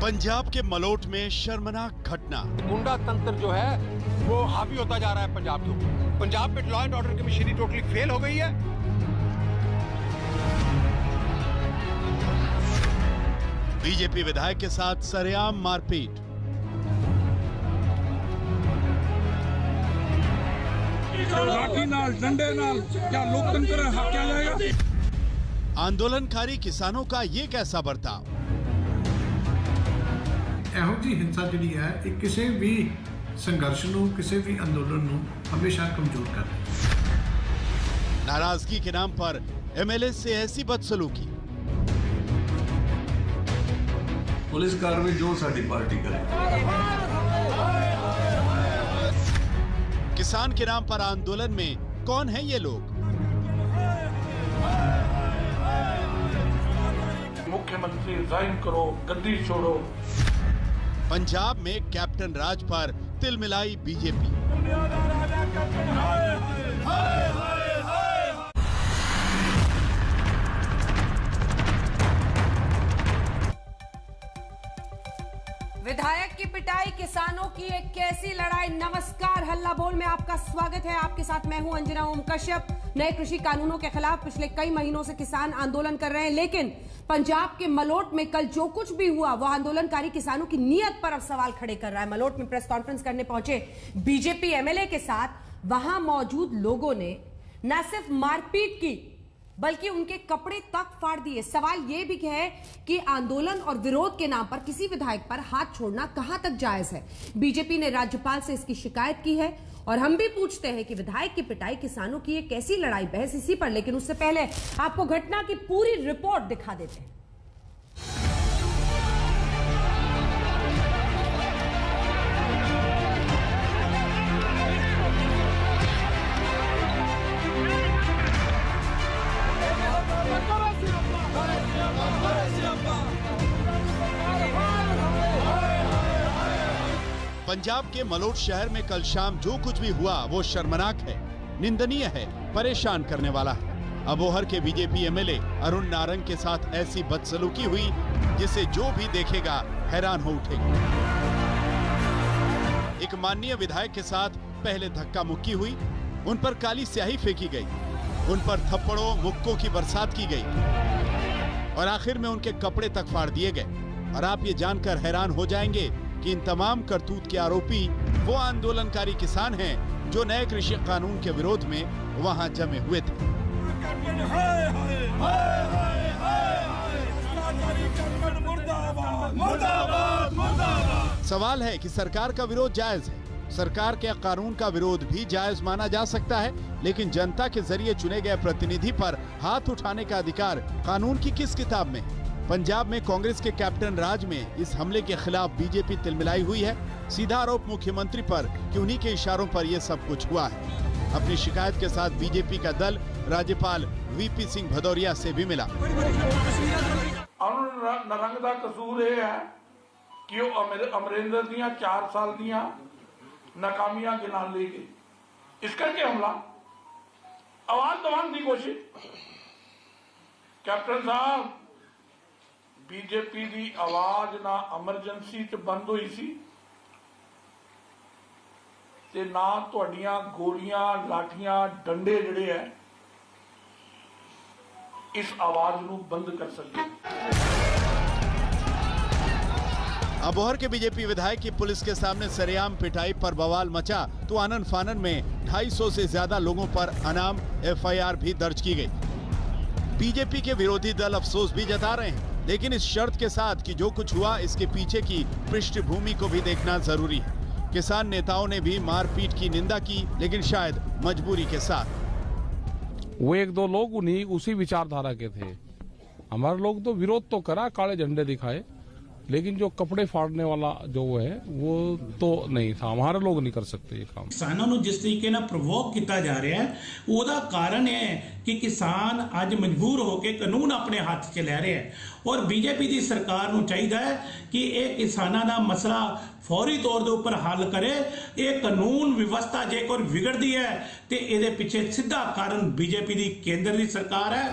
पंजाब के मलोट में शर्मनाक घटना। गुंडा तंत्र जो है वो हावी होता जा रहा है पंजाब के ऊपर। पंजाब में लॉ एंड ऑर्डर की मशीनरी टोटली फेल हो गई है। बीजेपी विधायक के साथ सरेआम मारपीट। लाठी नाल, डंडे नाल क्या लोकतंत्र हत्या जाएगा। आंदोलनकारी किसानों का ये कैसा बर्ताव। ਇਹੋ ਜਿਹੀ ਹਿੰਸਾ ਜਿਹੜੀ ਹੈ ਇਹ ਕਿਸੇ ਵੀ ਸੰਘਰਸ਼ ਨੂੰ ਕਿਸੇ ਵੀ ਅੰਦੋਲਨ ਨੂੰ ਹਮੇਸ਼ਾ ਕਮਜ਼ੋਰ ਕਰਦੀ ਹੈ। नाराजगी के नाम पर एमएलए से ऐसी बदसलूकी। पुलिस कार्रवाई जो साडी पार्टी करे। किसान के नाम पर आंदोलन में कौन है ये लोग। मुख्यमंत्री रिजाइन करो, गद्दी छोड़ो। पंजाब में कैप्टन राज पर तिल मिलाई बीजेपी। विधायक की पिटाई, किसानों की एक कैसी लड़ाई। नमस्कार, हल्ला बोल में आपका स्वागत है। आपके साथ मैं हूं अंजना ओम कश्यप। नए कृषि कानूनों के खिलाफ पिछले कई महीनों से किसान आंदोलन कर रहे हैं, लेकिन पंजाब के मलोट में कल जो कुछ भी हुआ वो आंदोलनकारी किसानों की नीयत पर अब सवाल खड़े कर रहा है। मलोट में प्रेस कॉन्फ्रेंस करने पहुंचे बीजेपी एमएलए के साथ वहां मौजूद लोगों ने न सिर्फ मारपीट की बल्कि उनके कपड़े तक फाड़ दिए। सवाल यह भी है कि आंदोलन और विरोध के नाम पर किसी विधायक पर हाथ छोड़ना कहां तक जायज है। बीजेपी ने राज्यपाल से इसकी शिकायत की है और हम भी पूछते हैं कि विधायक की पिटाई, किसानों की एक कैसी लड़ाई, बहस इसी पर। लेकिन उससे पहले आपको घटना की पूरी रिपोर्ट दिखा देते हैं। पंजाब के मलोट शहर में कल शाम जो कुछ भी हुआ वो शर्मनाक है, निंदनीय है, परेशान करने वाला है। अबोहर के बीजेपी एमएलए अरुण नारंग के साथ ऐसी बदसलूकी हुई जिसे जो भी देखेगा हैरान हो उठेगा। एक माननीय विधायक के साथ पहले धक्का मुक्की हुई, उन पर काली स्याही फेंकी गई, उन पर थप्पड़ों मुक्कों की बरसात की गई और आखिर में उनके कपड़े तक फाड़ दिए गए। और आप ये जानकर हैरान हो जाएंगे कि इन तमाम करतूत के आरोपी वो आंदोलनकारी किसान हैं जो नए कृषि कानून के विरोध में वहां जमे हुए थे। सवाल है कि सरकार का विरोध जायज है। सरकार के कानून का विरोध भी जायज माना जा सकता है, लेकिन जनता के जरिए चुने गए प्रतिनिधि पर हाथ उठाने का अधिकार कानून की किस किताब में है। पंजाब में कांग्रेस के कैप्टन राज में इस हमले के खिलाफ बीजेपी तिलमिलाई हुई है। सीधा आरोप मुख्यमंत्री पर कि उन्हीं के इशारों पर यह सब कुछ हुआ है। अपनी शिकायत के साथ बीजेपी का दल राज्यपाल वीपी सिंह भदौरिया से भी मिला। नारंग दा कसूर यह है कि वो अमरिंदर दियां 4 साल दियां नाकामियां गिना ली गई। इस करके हमला आवाज दबाने की कोशिश। कैप्टन साहब, बीजेपी की आवाज ना एमरजेंसी च बंद हुई सी ते ना तुहाडियां गोलियां, लाठियां, डंडे जिहड़े है इस आवाज नूं बंद कर सके। अबोहर के बीजेपी विधायक की पुलिस के सामने सरेआम पिटाई पर बवाल मचा तो आनन फानन में 250 से ज्यादा लोगों पर अनाम एफआईआर भी दर्ज की गई। बीजेपी के विरोधी दल अफसोस भी जता रहे हैं, लेकिन इस शर्त के साथ कि जो कुछ हुआ इसके पीछे की पृष्ठभूमि को भी देखना जरूरी है। किसान नेताओं ने भी मारपीट की निंदा की, लेकिन शायद मजबूरी के साथ। वो 1-2 लोग उसी विचारधारा के थे। हमारे लोग तो विरोध तो करा, काले झंडे दिखाए, लेकिन जो कपड़े फाड़ने वाला जो है वो तो नहीं था। हमारे लोग नहीं कर सकते ये काम। किसानों को जिस तरीके ना प्रवोक किया जा रहा है ਉਹਦਾ कारण है कि किसान आज मजबूर होकर कानून अपने हाथ च ले रहे हैं और बीजेपी की सरकार को चाहिए है कि ये किसानों का मसला फौरी तौर के उपर हल करे। ये कानून व्यवस्था जेकर बिगड़ती है तो ये पिछे सीधा कारण बीजेपी की केंद्र की सरकार है।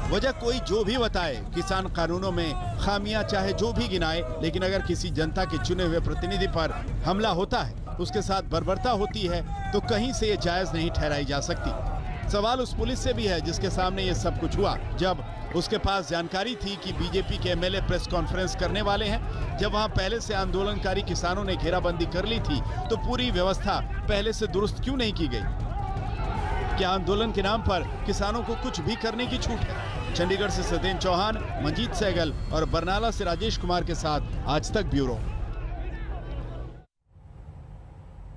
वजह कोई जो भी बताए, किसान कानूनों में खामियां चाहे जो भी गिनाए, लेकिन अगर किसी जनता के चुने हुए प्रतिनिधि पर हमला होता है, उसके साथ बर्बरता होती है, तो कहीं से ये जायज नहीं ठहराई जा सकती। सवाल उस पुलिस से भी है जिसके सामने ये सब कुछ हुआ, जब उसके पास जानकारी थी कि बीजेपी के एमएलए प्रेस कॉन्फ्रेंस करने वाले हैं। जब वहां पहले से आंदोलनकारी किसानों ने घेराबंदी कर ली थी, तो पूरी व्यवस्था पहले से दुरुस्त क्यों नहीं की गई? क्या आंदोलन के नाम पर किसानों को कुछ भी करने की छूट है? चंडीगढ़ से सतेन चौहान, मंजीत सहगल और बरनाला से राजेश कुमार के साथ आज तक ब्यूरो।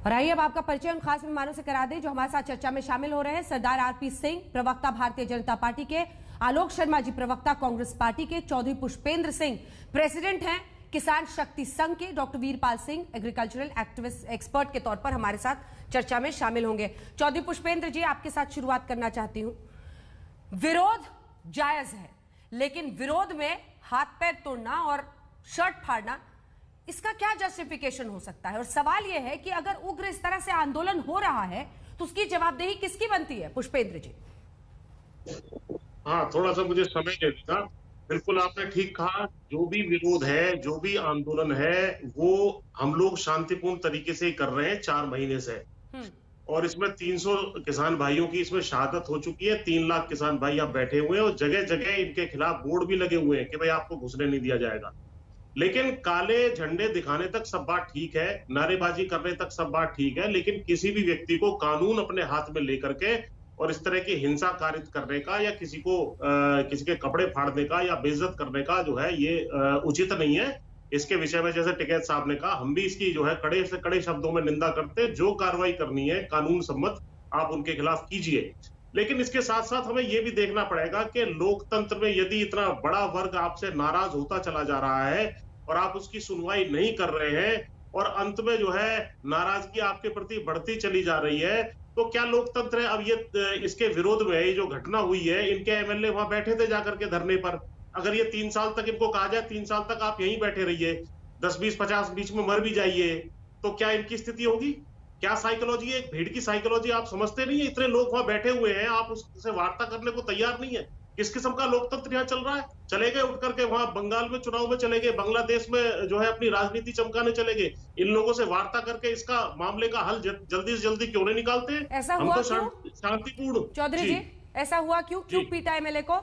और आइए अब आपका परिचय उन खास मेहमानों से करा दें जो हमारे साथ चर्चा में शामिल हो रहे हैं। सरदार आरपी सिंह, प्रवक्ता भारतीय जनता पार्टी के, आलोक शर्मा जी, प्रवक्ता कांग्रेस पार्टी के, चौधरी पुष्पेंद्र सिंह, प्रेसिडेंट हैं किसान शक्ति संघ के, doctor Veerpal Singh, agricultural activist expert के तौर पर हमारे साथ चर्चा में शामिल होंगे। चौधरी पुष्पेंद्र जी, आपके साथ शुरुआत करना चाहती हूं। विरोध जायज है, लेकिन विरोध में हाथ पैर तोड़ना और शर्ट फाड़ना, इसका क्या जस्टिफिकेशन हो सकता है? और सवाल यह है कि अगर उग्र इस तरह से आंदोलन हो रहा है तो उसकी जवाबदेही किसकी बनती है? पुष्पेंद्र जी। हाँ, थोड़ा सा मुझे समय दे दीजिए। बिल्कुल आपने ठीक कहा, जो भी विरोध है, जो भी आंदोलन है, वो हम लोग शांतिपूर्ण तरीके से कर रहे हैं 4 महीने से। और इसमें 300 किसान भाइयों की इसमें शहादत हो चुकी है। 3 लाख किसान भाई यहाँ बैठे हुए हैं और जगह जगह इनके खिलाफ बोर्ड भी लगे हुए हैं कि भाई आपको घुसने नहीं दिया जाएगा। लेकिन काले झंडे दिखाने तक सब बात ठीक है, नारेबाजी करने तक सब बात ठीक है, लेकिन किसी भी व्यक्ति को कानून अपने हाथ में लेकर के और इस तरह की हिंसा कारित करने का या किसी को किसी के कपड़े फाड़ने का या बेइज्जत करने का जो है ये उचित नहीं है। इसके विषय में जैसे टिकैत साहब ने कहा, हम भी इसकी जो है कड़े से कड़े शब्दों में निंदा करते हैं। जो कार्रवाई करनी है कानून सम्मत आप उनके खिलाफ कीजिए, लेकिन इसके साथ साथ हमें ये भी देखना पड़ेगा कि लोकतंत्र में यदि इतना बड़ा वर्ग आपसे नाराज होता चला जा रहा है और आप उसकी सुनवाई नहीं कर रहे हैं और अंत में जो है नाराजगी आपके प्रति बढ़ती चली जा रही है, तो क्या लोकतंत्र है? अब ये इसके विरोध में ये जो घटना हुई है, इनके एमएलए वहां बैठे थे जाकर के धरने पर। अगर ये 3 साल तक इनको कहा जाए 3 साल तक आप यहीं बैठे रहिए, 10, 20, 50 बीच में मर भी जाइए, तो क्या इनकी स्थिति होगी? क्या साइकोलॉजी है? एक भीड़ की साइकोलॉजी आप समझते नहीं है? इतने लोग वहां बैठे हुए हैं, आप उससे वार्ता करने को तैयार नहीं है। किस किस्म का लोकतंत्र यहाँ चल रहा है? चले गए उठ करके वहां बंगाल में चुनाव में चले गए, बांग्लादेश में जो है अपनी राजनीति चमकाने चले गए। इन लोगों से वार्ता करके इसका मामले का हल जल्दी से जल्दी क्यों नहीं निकालते? ऐसा हम हुआ तो क्यों? शांतिपूर्ण। चौधरी जी, ऐसा हुआ क्यों? क्यों पीटा एमएलए को?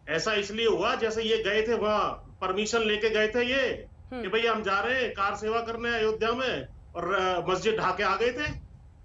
ऐसा इसलिए हुआ, जैसे ये गए थे वहां, परमिशन लेके गए थे ये कि भाई हम जा रहे हैं कार सेवा करने अयोध्या में, और मस्जिद ढाके आ गए थे।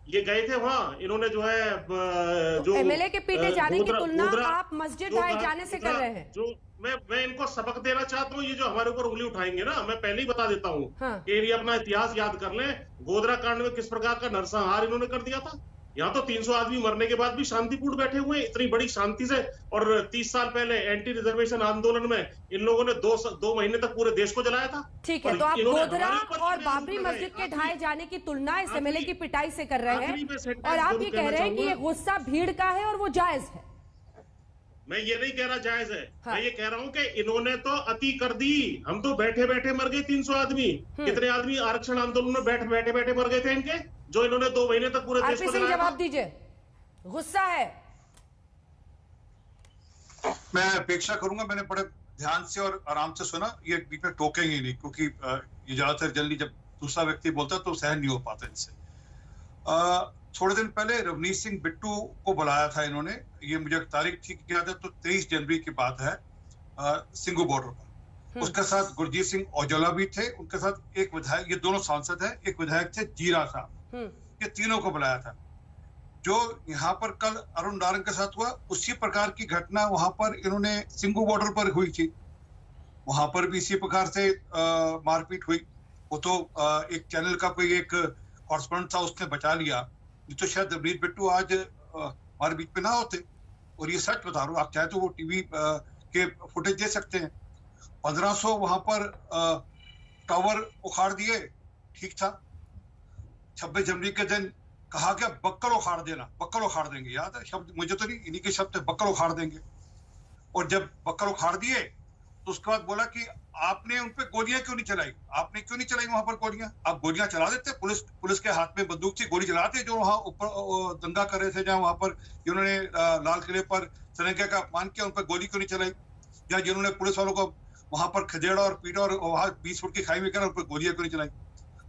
ये गए थे वहां, इन्होंने जो है जो एमएलए के पीटे जाने की तुलना आप मस्जिद ढाए जाने से कर रहे हैं। जो मैं इनको सबक देना चाहता हूँ, ये जो हमारे ऊपर उंगली उठाएंगे ना, मैं पहले ही बता देता हूँ कि ये अपना इतिहास याद कर लें। गोधरा कांड में किस प्रकार का नरसंहार इन्होंने कर दिया था। यहाँ तो 300 आदमी मरने के बाद भी शांतिपूर्ण बैठे हुए हैं, इतनी बड़ी शांति से। और 30 साल पहले एंटी रिजर्वेशन आंदोलन में इन लोगों ने 2 महीने तक पूरे देश को जलाया था। ठीक है, तो आप गोधरा और बाबरी मस्जिद के ढाए जाने की तुलना इस एमएलए की पिटाई से कर रहे हैं, और आप ये कह रहे हैं कि ये गुस्सा भीड़ का है और वो जायज है। मैं ये नहीं कह रहा जायज है, मैं ये कह रहा हूँ कि इन्होंने तो अति कर दी। हम तो बैठे बैठे मर गए 300 आदमी। कितने आदमी आरक्षण आंदोलन में बैठे बैठे मर गए थे इनके, जो इन्होंने 2 महीने तक पूरे देश को जलाया। जवाब दीजिए, गुस्सा है? मैं अपेक्षा करूंगा, मैंने बड़े ध्यान से और आराम से सुना, ये बीच में टोकेंगे नहीं, क्योंकि ये ज्यादातर जल्दी जब दूसरा व्यक्ति बोलता है तो सहन नहीं हो पाता इनसे। थोड़े दिन पहले रवनीत सिंह बिट्टू को बुलाया था इन्होंने, ये मुझे तारीख ठीक याद है तो 23 जनवरी की बात है, सिंगू बॉर्डर पर। उसके साथ गुरजीत सिंह औजला भी थे, उनके साथ एक विधायक, ये दोनों सांसद हैं, एक विधायक थे जीरा साहब, ये तीनों को बुलाया था। जो यहाँ पर कल अरुण नारंग के साथ हुआ, उसी प्रकार की घटना वहां पर इन्होंने सिंगू बॉर्डर पर हुई थी, वहां पर भी इसी प्रकार से मारपीट हुई। वो तो एक चैनल का कोई एक कॉरेस्पॉन्डेंट था, उसने बचा लिया, नहीं तो शायद रवनीत बिट्टू आज हमारे बीच में ना होते। और ये सच बता रहा हूँ, आप चाहे तो वो टीवी के फुटेज दे सकते हैं। 1500 वहां पर टावर उखाड़ दिए, ठीक था। 26 जनवरी के दिन कहा क्या, बक्कल उखाड़ देना, बक्कल उखाड़ देंगे, याद है शब्द? मुझे तो नहीं, इन्हीं के शब्द, बक्कल उखाड़ देंगे। और जब बक्कल उखाड़ दिए तो उसके बाद बोला कि आपने उन पे गोलियां क्यों नहीं चलाई, आपने क्यों नहीं चलाई वहां पर गोलियां? आप गोलियां चला देते, पुलिस के हाथ में बंदूक थी, गोली चलाते जो वहां ऊपर दंगा कर रहे थे, जहां वहां पर जिन्होंने लाल किले पर तिरंगे का अपमान किया, उन पर गोली क्यों नहीं चलाई? या जिन्होंने पुलिस वालों को वहां पर खदेड़ा और पीटा और वहां 20 फुट की खाई में करा, उन पर गोलियां क्यों नहीं चलाई?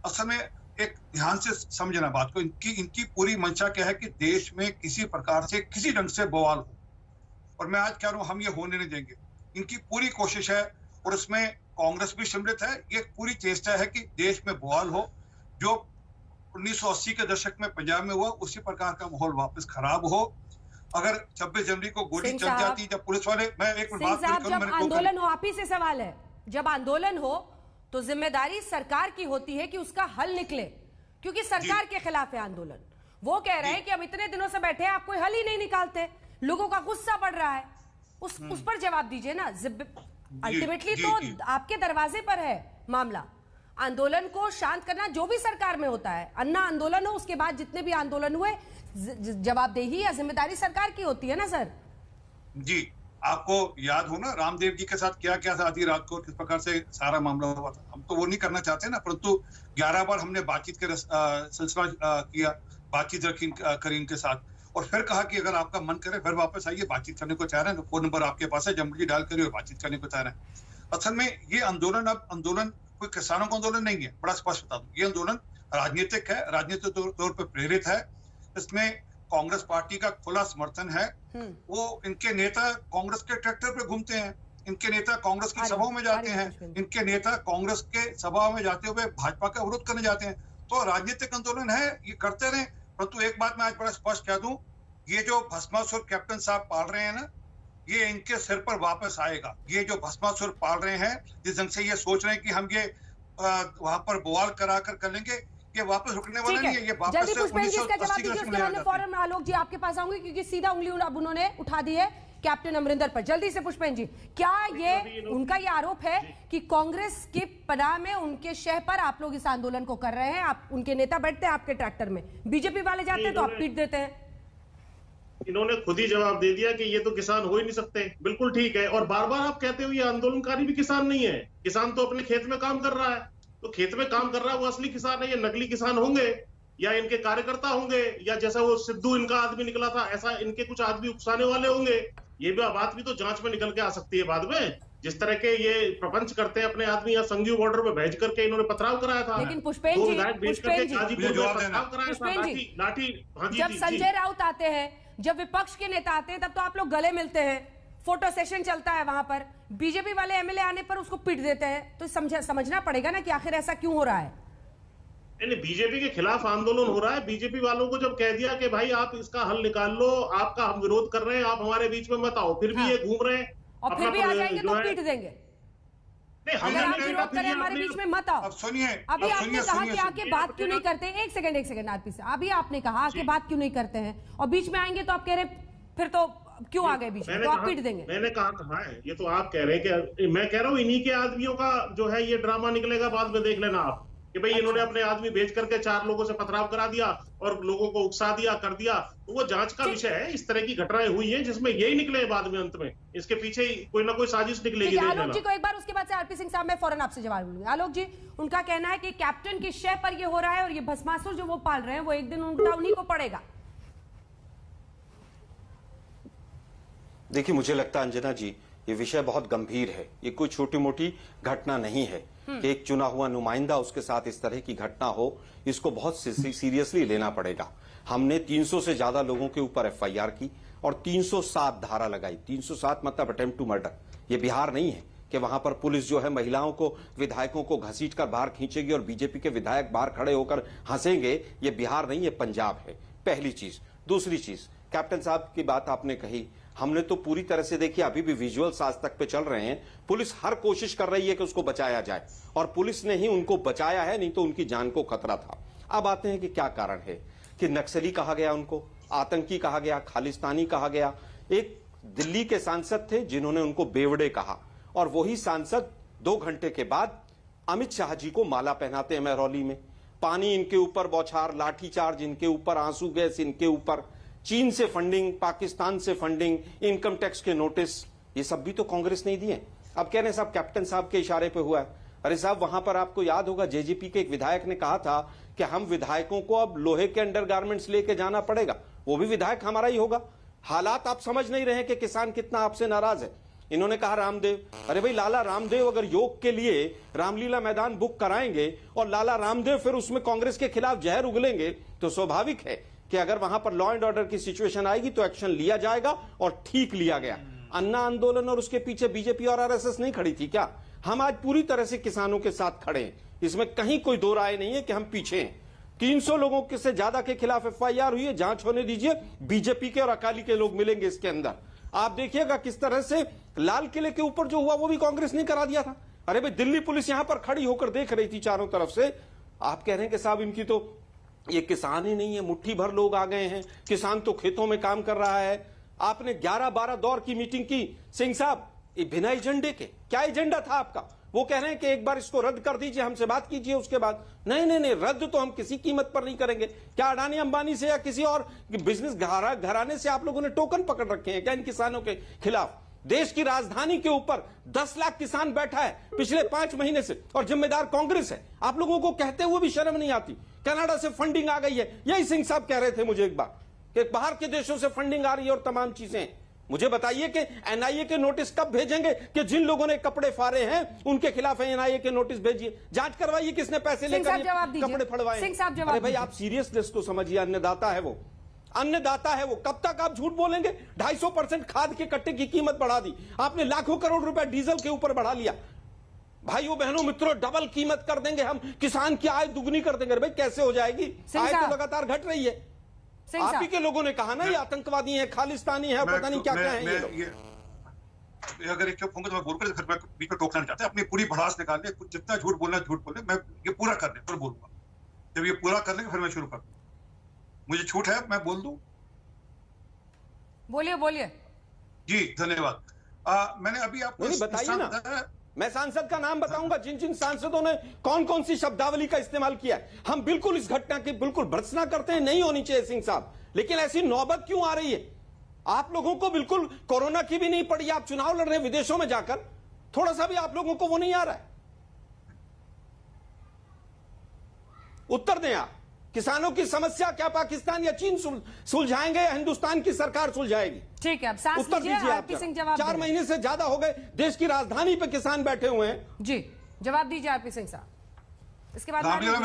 असल में एक ध्यान से समझना बात को, इनकी पूरी मंशा क्या है कि देश में किसी प्रकार से किसी ढंग से बवाल हो, और मैं आज कह रहा हूं हम ये होने नहीं देंगे। इनकी पूरी कोशिश है और उसमें कांग्रेस भी सम्मिलित है। ये पूरी चेष्टा है कि देश में बवाल हो, जो 1980 के दशक में पंजाब में हुआ उसी प्रकार का माहौल वापस खराब हो। अगर 26 जनवरी को गोली चल जाती, जब पुलिस वाले, मैं एक मिनट बात करूं, जब आंदोलन हो, आप ही से सवाल है, जब आंदोलन हो तो जिम्मेदारी सरकार की होती है कि उसका हल निकले, क्योंकि सरकार के खिलाफ है आंदोलन। वो कह रहे हैं कि हम इतने दिनों से बैठे हैं, आप कोई हल ही नहीं निकालते, लोगों का गुस्सा बढ़ रहा है। उस पर जवाब दीजिए ना। अल्टीमेटली तो आपके दरवाजे पर है मामला। आंदोलन को शांत करना जो भी सरकार में होता है, अन्ना आंदोलन हो, उसके बाद जितने भी आंदोलन हुए, जवाबदेही या जिम्मेदारी सरकार की होती है ना सर। जी, आपको याद हो ना रामदेव जी के साथ क्या क्या था आधी रात को, किस प्रकार से सारा मामला हुआ था। हम तो वो नहीं करना चाहते ना, परंतु 11 बार हमने बातचीत का सिलसिला किया, बातचीत रखी करी इनके साथ, और फिर कहा कि अगर आपका मन करे फिर वापस आइए, बातचीत करने को चाह रहे हैं, फोन नंबर आपके पास है, जमड़ी डाल करिए और बातचीत करने को चाह रहे हैं। असल में ये आंदोलन अब आंदोलन कोई किसानों का आंदोलन नहीं है, बड़ा स्पष्ट बता दूं, ये आंदोलन राजनीतिक है, राजनीतिक तौर पर प्रेरित है। इसमें कांग्रेस पार्टी का खुला समर्थन है। वो इनके नेता कांग्रेस के ट्रैक्टर पे घूमते हैं, इनके नेता कांग्रेस की सभाओं में जाते हैं, इनके नेता कांग्रेस के सभा में जाते हुए भाजपा का विरोध करने जाते हैं। तो राजनीतिक आंदोलन है, ये करते रहे। परंतु एक बात मैं आज बड़ा स्पष्ट कह दूं, ये जो भस्मासुर कैप्टन साहब पाल रहे हैं ना, ये इनके सिर पर वापस आएगा। ये जो भस्मासुर पाल रहे हैं, जिस ढंग से ये सोच रहे हैं कि हम ये वहां पर बवाल करा कर लेंगे, ये वापस रुकने वाला नहीं है। ये वापस जल्दी पुष्पेंद्र जी इसका जवाब दीजिए, उसके बाद मैं फौरन आलोक जी आपके पास आऊंगी, क्योंकि सीधा उंगली अब उन्होंने उठा दी है कैप्टन अमरिंदर पर। जल्दी से पुष्पेंद्र जी, क्या ये उनका ये आरोप है कि कांग्रेस के पनाह में, उनके शह पर आप लोग इस आंदोलन को कर रहे हैं? आप उनके नेता बैठते हैं आपके ट्रैक्टर में, बीजेपी वाले जाते हैं तो आप पीट देते हैं। इन्होंने खुद ही जवाब दे दिया कि ये तो किसान हो ही नहीं सकते। बिल्कुल ठीक है। और बार बार आप कहते हो ये आंदोलनकारी भी किसान नहीं है, किसान तो अपने खेत में काम कर रहा है। तो खेत में काम कर रहा है वो असली किसान है, ये नकली किसान होंगे या इनके कार्यकर्ता होंगे, या जैसा वो सिद्धू इनका आदमी निकला था ऐसा इनके कुछ आदमी उकसाने वाले होंगे। ये भी बात भी तो जांच में निकल के आ सकती है बाद में। जिस तरह के ये प्रपंच करते हैं अपने आदमी, या संजीव बॉर्डर पे भेज करके इन्होंने पथराव कराया था। लेकिन पुष्पेंद्र जी, जब संजय राउत आते हैं, जब विपक्ष के नेता आते हैं, तब तो आप लोग गले मिलते हैं, फोटो सेशन चलता है वहां पर। बीजेपी वाले एमएलए आने पर उसको पीट देते हैं। तो समझना पड़ेगा ना कि आखिर ऐसा क्यों हो रहा है। नहीं, बीजेपी के खिलाफ आंदोलन हो रहा है। बीजेपी वालों को जब कह दिया कि भाई आप इसका हल निकाल लो, आपका हम विरोध कर रहे हैं, आप हमारे बीच में मत आओ, फिर भी ये घूम रहे हैं और फिर भी आ जाएंगे तो पीट देंगे। अगर आप विरोध करें हमारे बीच में मत आओ। अब सुनिए, अभी आपने कहा कि आके बात क्यों नहीं करते। एक सेकंड आरपी से, अभी आपने कहा कि बात क्यों नहीं करते हैं, और बीच में आएंगे तो आप कह रहे फिर तो क्यों आ गए बीच में, तो आप पीट देंगे। मैंने कहा है, ये तो आप कह रहे हैं कि मैं कह रहा हूँ इन्हीं के आदमियों का जो है ये ड्रामा निकलेगा बाद में, देख लेना आप कि भाई इन्होंने अपने आदमी भेज करके 4 लोगों से पथराव करा दिया और लोगों को उकसा दिया, कर दिया। तो वो जांच का विषय है। इस तरह की घटनाएं हुई हैं जिसमें यही निकले बाद में, अंत में इसके पीछे कोई ना कोई साजिश निकलेगी। आलोक जी को एक बार, उसके बाद से आरपी सिंह साहब मैं फौरन आपसे जवाब लूंगी। आलोक जी, उनका कहना है कि कैप्टन की शय पर ये हो रहा है और ये भस्मासुर जो वो पाल रहे हैं वो एक दिन उन्हीं को पड़ेगा। देखिए, मुझे लगता है अंजना जी, ये विषय बहुत गंभीर है। ये कोई छोटी मोटी घटना नहीं है कि एक चुना हुआ नुमाइंदा उसके साथ इस तरह की घटना हो। इसको बहुत सीरियसली लेना पड़ेगा। हमने 300 से ज्यादा लोगों के ऊपर एफआईआर की और 307 धारा लगाई। 307 मतलब अटेम्प्ट टू मर्डर। ये बिहार नहीं है कि वहां पर पुलिस जो है महिलाओं को, विधायकों को घसीट कर बाहर खींचेगी और बीजेपी के विधायक बाहर खड़े होकर हंसेंगे। ये बिहार नहीं, ये पंजाब है। पहली चीज। दूसरी चीज, कैप्टन साहब की बात आपने कही, हमने तो पूरी तरह से देखिए, अभी भी विजुअल्स आज तक पे चल रहे हैं। पुलिस हर कोशिश कर रही है कि उसको बचाया जाए, और पुलिस ने ही उनको बचाया है, नहीं तो उनकी जान को खतरा था। अब आते हैं कि क्या कारण है कि नक्सली कहा गया, उनको आतंकी कहा गया, खालिस्तानी कहा गया। एक दिल्ली के सांसद थे जिन्होंने उनको बेवड़े कहा, और वही सांसद 2 घंटे के बाद अमित शाह जी को माला पहनाते हैं महरौली में। पानी इनके ऊपर बौछार, लाठीचार्ज इनके ऊपर, आंसू गैस इनके ऊपर, चीन से फंडिंग, पाकिस्तान से फंडिंग, इनकम टैक्स के नोटिस, ये सब भी तो कांग्रेस ने दिए। अब कह रहे हैं साहब कैप्टन साहब के इशारे पे हुआ है। अरे साहब, वहां पर आपको याद होगा जेजेपी के एक विधायक ने कहा था कि हम विधायकों को अब लोहे के अंडरगारमेंट्स लेके जाना पड़ेगा, वो भी विधायक हमारा ही होगा। हालात आप समझ नहीं रहे कि किसान कितना आपसे नाराज है। इन्होंने कहा रामदेव, अरे भाई लाला रामदेव अगर योग के लिए रामलीला मैदान बुक कराएंगे और लाला रामदेव फिर उसमें कांग्रेस के खिलाफ जहर उगलेंगे तो स्वाभाविक है कि अगर वहां पर लॉ एंड ऑर्डर की सिचुएशन आएगी तो एक्शन लिया जाएगा, और ठीक लिया गया। अन्ना आंदोलन और उसके पीछे बीजेपी और आरएसएस नहीं खड़ी थी क्या? हम आज पूरी तरह से किसानों के साथ खड़े हैं, इसमें कहीं कोई दो राय नहीं है कि हम पीछे हैं। 300 लोगों के से ज्यादा के खिलाफ एफआईआर हुई है, जांच होने दीजिए। बीजेपी के और अकाली के लोग मिलेंगे इसके अंदर। आप देखिएगा किस तरह से लाल किले के ऊपर जो हुआ वो भी कांग्रेस ने करा दिया था। अरे भाई, दिल्ली पुलिस यहां पर खड़ी होकर देख रही थी चारों तरफ से। आप कह रहे हैं कि साहब इनकी तो ये किसान ही नहीं है, मुट्ठी भर लोग आ गए हैं, किसान तो खेतों में काम कर रहा है। आपने 11-12 दौर की मीटिंग की सिंह साहब, बिना एजेंडे के। क्या एजेंडा था आपका? वो कह रहे हैं कि एक बार इसको रद्द कर दीजिए, हमसे बात कीजिए उसके बाद। नहीं नहीं नहीं, रद्द तो हम किसी कीमत पर नहीं करेंगे। क्या अडानी अंबानी से या किसी और बिजनेस घराने से आप लोगों ने टोकन पकड़ रखे हैं क्या इन किसानों के खिलाफ? देश की राजधानी के ऊपर 10 लाख किसान बैठा है पिछले 5 महीने से, और जिम्मेदार कांग्रेस है। आप लोगों को कहते हुए भी शर्म नहीं आती? कनाडा से फंडिंग आ गई है, यही सिंह साहब कह रहे थे मुझे एक बार कि बाहर के देशों से फंडिंग आ रही है और तमाम चीजें। मुझे बताइए कि एनआईए के नोटिस कब भेजेंगे कि जिन लोगों ने कपड़े फाड़े हैं उनके खिलाफ एनआईए के नोटिस भेजिए, जांच करवाइए किसने पैसे लेकर कपड़े फड़वाए। अरे भाई, आप सीरियसनेस को समझिए। अन्नदाता है वो, अन्नदाता है वो। कब तक आप झूठ बोलेंगे? 250% खाद के कट्टे की कीमत बढ़ा दी आपने, लाखों करोड़ रुपए डीजल के ऊपर बढ़ा लिया। भाइयों बहनों मित्रों, डबल कीमत कर देंगे हम, किसान की आय दुगनी कर देंगे। भाई कैसे हो जाएगी? आय तो लगातार घट रही है। आप ही के लोगों ने कहा ना ये आतंकवादी है, खालिस्तानी है, पता नहीं क्या क्या है ये लोग। अगर एक होंगे तो मैं बोलकर फिर मैं बीच में टोकना नहीं चाहता। अपनी पूरी भड़ास निकाल ले, जितना झूठ बोलना झूठ बोले। मैं ये पूरा कर ले फिर बोलूंगा। जब ये पूरा कर लेंगे फिर मैं शुरू कर दूं। मुझे छूट है, मैं बोल दूं? बोलिए बोलिए। जी धन्यवाद। मैंने अभी आपको बताइए ना, मैं सांसद का नाम बताऊंगा जिन जिन सांसदों ने कौन कौन सी शब्दावली का इस्तेमाल किया है। हम बिल्कुल इस घटना की बिल्कुल भर्त्सना करते हैं, नहीं होनी चाहिए सिंह साहब, लेकिन ऐसी नौबत क्यों आ रही है? आप लोगों को बिल्कुल कोरोना की भी नहीं पड़ी, आप चुनाव लड़ रहे हैं विदेशों में जाकर, थोड़ा सा भी आप लोगों को वो नहीं आ रहा है। उत्तर दें आप। किसानों की समस्या क्या पाकिस्तान या चीन सुलझाएंगे या हिंदुस्तान की सरकार सुलझाएगी? ठीक है, अब सांस लीजिए। आरपी सिंह जवाब 4 महीने से ज्यादा हो गए, देश की राजधानी पे किसान बैठे हुए हैं। जी जवाब दीजिए आरपी सिंह साहब। इसके बाद रामलीला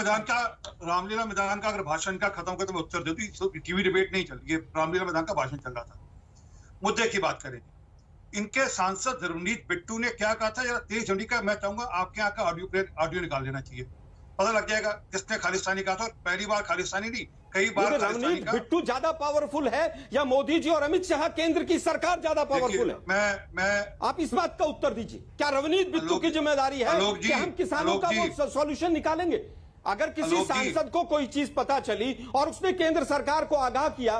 मैदान का अगर भाषण का खत्म कर तो मैं उत्तर दे दूं। टीवी डिबेट नहीं चल रही है, रामलीला मैदान का भाषण चल रहा था। मुद्दे की बात करें, इनके सांसद रवनीत बिट्टू ने क्या कहा था? जरा 23 जनवरी का मैं चाहूंगा आपके यहाँ का ऑडियो निकाल लेना चाहिए, पता लग जाएगा किसने खालिस्तानी कहा था। पहली बार खालिस्तानी नहीं, कई बार खालिस्तानी कहा। बिट्टू ज्यादा पावरफुल है या मोदी जी और अमित शाह केंद्र की सरकार ज्यादा पावरफुल है? आप इस बात का उत्तर दीजिए। क्या रवनीत बिट्टू की जिम्मेदारी है कि हम किसानों का वो सॉल्यूशन निकालेंगे? अगर किसी सांसद को कोई चीज पता चली और उसने केंद्र सरकार को आगाह किया,